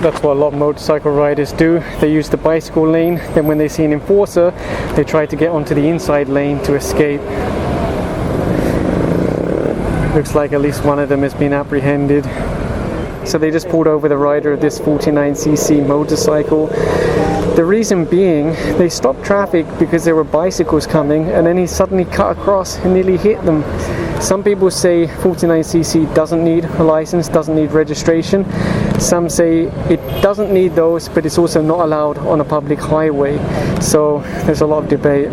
That's what a lot of motorcycle riders do. They use the bicycle lane, then when they see an enforcer, they try to get onto the inside lane to escape. Looks like at least one of them has been apprehended. So they just pulled over the rider of this 49cc motorcycle. The reason being, they stopped traffic because there were bicycles coming, and then he suddenly cut across and nearly hit them. Some people say 49cc doesn't need a license, doesn't need registration. Some say it doesn't need those, but it's also not allowed on a public highway. So there's a lot of debate.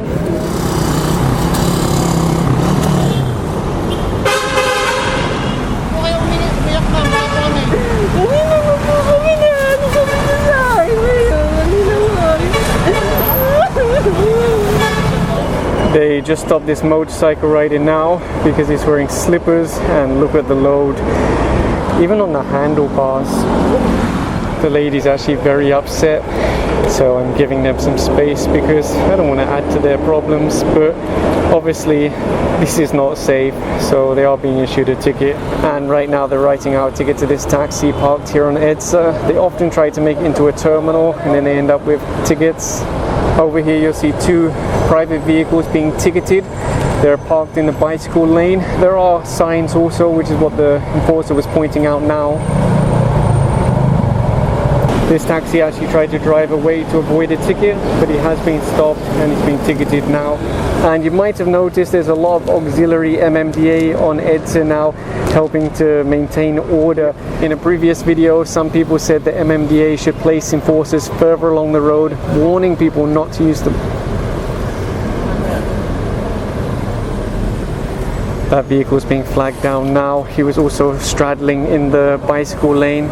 They just stopped this motorcycle rider now because he's wearing slippers, and look at the load. Even on the handlebars, the lady's actually very upset. So I'm giving them some space because I don't want to add to their problems, but obviously this is not safe, so they are being issued a ticket. And right now they're writing out a ticket to this taxi parked here on EDSA. They often try to make it into a terminal and then they end up with tickets. Over here you'll see two private vehicles being ticketed. They're parked in the bicycle lane. There are signs also, which is what the enforcer was pointing out now. This taxi actually tried to drive away to avoid a ticket, but he has been stopped and he's been ticketed now. And you might have noticed there's a lot of auxiliary MMDA on EDSA now, helping to maintain order. In a previous video, some people said that MMDA should place enforcers further along the road, warning people not to use them. That vehicle is being flagged down now. He was also straddling in the bicycle lane.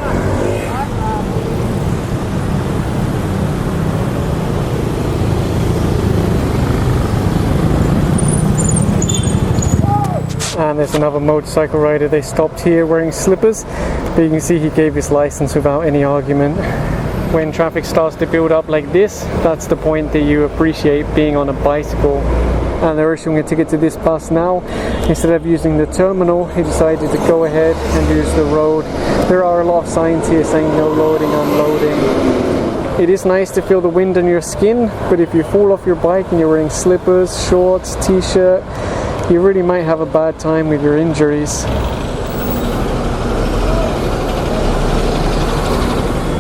And there's another motorcycle rider. They stopped here wearing slippers, but you can see he gave his license without any argument. When traffic starts to build up like this, that's the point that you appreciate being on a bicycle. And they're issuing a ticket to this bus now. Instead of using the terminal, he decided to go ahead and use the road. There are a lot of signs here saying no loading, unloading. It is nice to feel the wind on your skin, but if you fall off your bike and you're wearing slippers, shorts, t-shirt, you really might have a bad time with your injuries.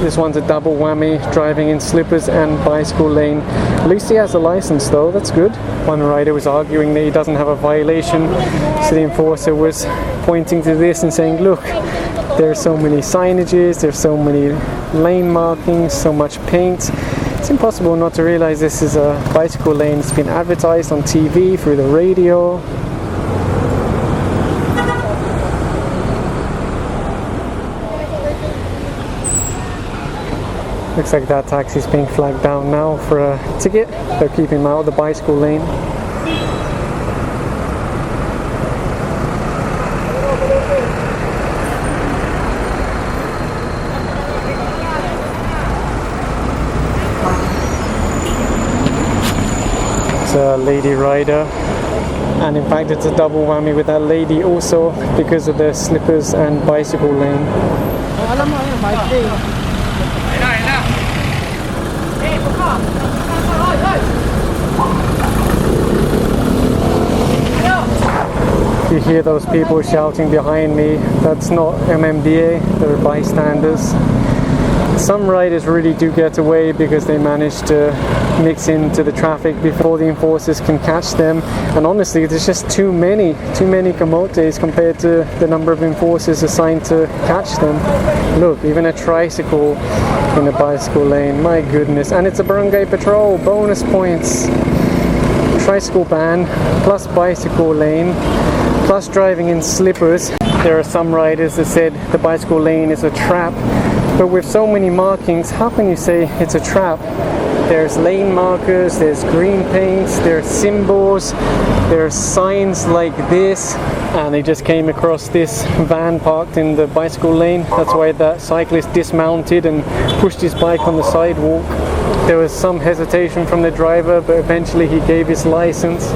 This one's a double whammy, driving in slippers and bicycle lane. At least he has a license though, that's good. One rider was arguing that he doesn't have a violation, so the enforcer was pointing to this and saying, look, there's so many signages, there's so many lane markings, so much paint. It's impossible not to realize this is a bicycle lane. It's been advertised on TV, through the radio. Looks like that taxi's being flagged down now for a ticket. They're keeping him out of the bicycle lane. It's a lady rider, and in fact it's a double whammy with that lady also because of the slippers and bicycle lane. You hear those people shouting behind me. That's not MMDA, they're bystanders. Some riders really do get away because they manage to mix into the traffic before the enforcers can catch them. And honestly, there's just too many camotes compared to the number of enforcers assigned to catch them. Look, even a tricycle in a bicycle lane, my goodness. And it's a barangay patrol, bonus points. Tricycle ban, plus bicycle lane, plus driving in slippers. There are some riders that said the bicycle lane is a trap. But with so many markings, how can you say it's a trap? There's lane markers, there's green paints, there's symbols, there's signs like this, and they just came across this van parked in the bicycle lane. That's why that cyclist dismounted and pushed his bike on the sidewalk. There was some hesitation from the driver, but eventually he gave his license.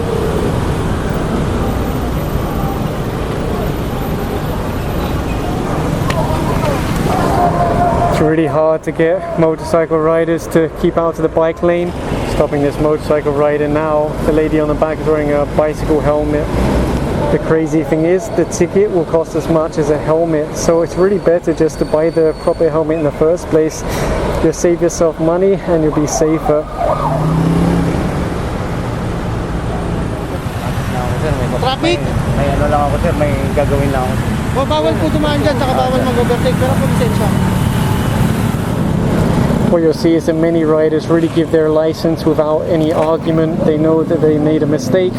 It's really hard to get motorcycle riders to keep out of the bike lane. Stopping this motorcycle rider now, the lady on the back is wearing a bicycle helmet. The crazy thing is, the ticket will cost as much as a helmet, so it's really better just to buy the proper helmet in the first place. You'll save yourself money and you'll be safer. Traffic? May ano lang ako sir, may gagawin lang ako. Bawal po dumaan dyan, saka bawal mag-overtake, pero kung lisensya. What you'll see is that many riders really give their license without any argument. They know that they made a mistake.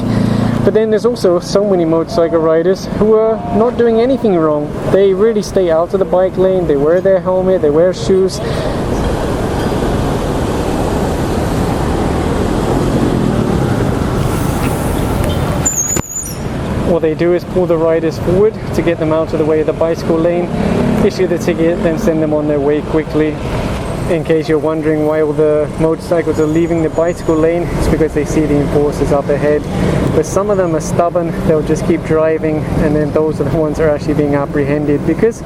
But then there's also so many motorcycle riders who are not doing anything wrong. They really stay out of the bike lane, they wear their helmet, they wear shoes. What they do is pull the riders forward to get them out of the way of the bicycle lane, issue the ticket, then send them on their way quickly. In case you're wondering why all the motorcycles are leaving the bicycle lane, it's because they see the enforcers up ahead. But some of them are stubborn, they'll just keep driving, and then those are the ones that are actually being apprehended because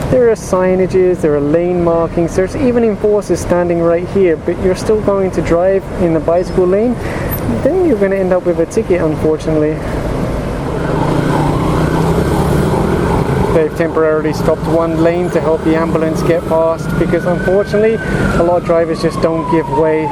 there are signages, there are lane markings, there's even enforcers standing right here, but you're still going to drive in the bicycle lane, then you're going to end up with a ticket, unfortunately. They've temporarily stopped one lane to help the ambulance get past because unfortunately a lot of drivers just don't give way.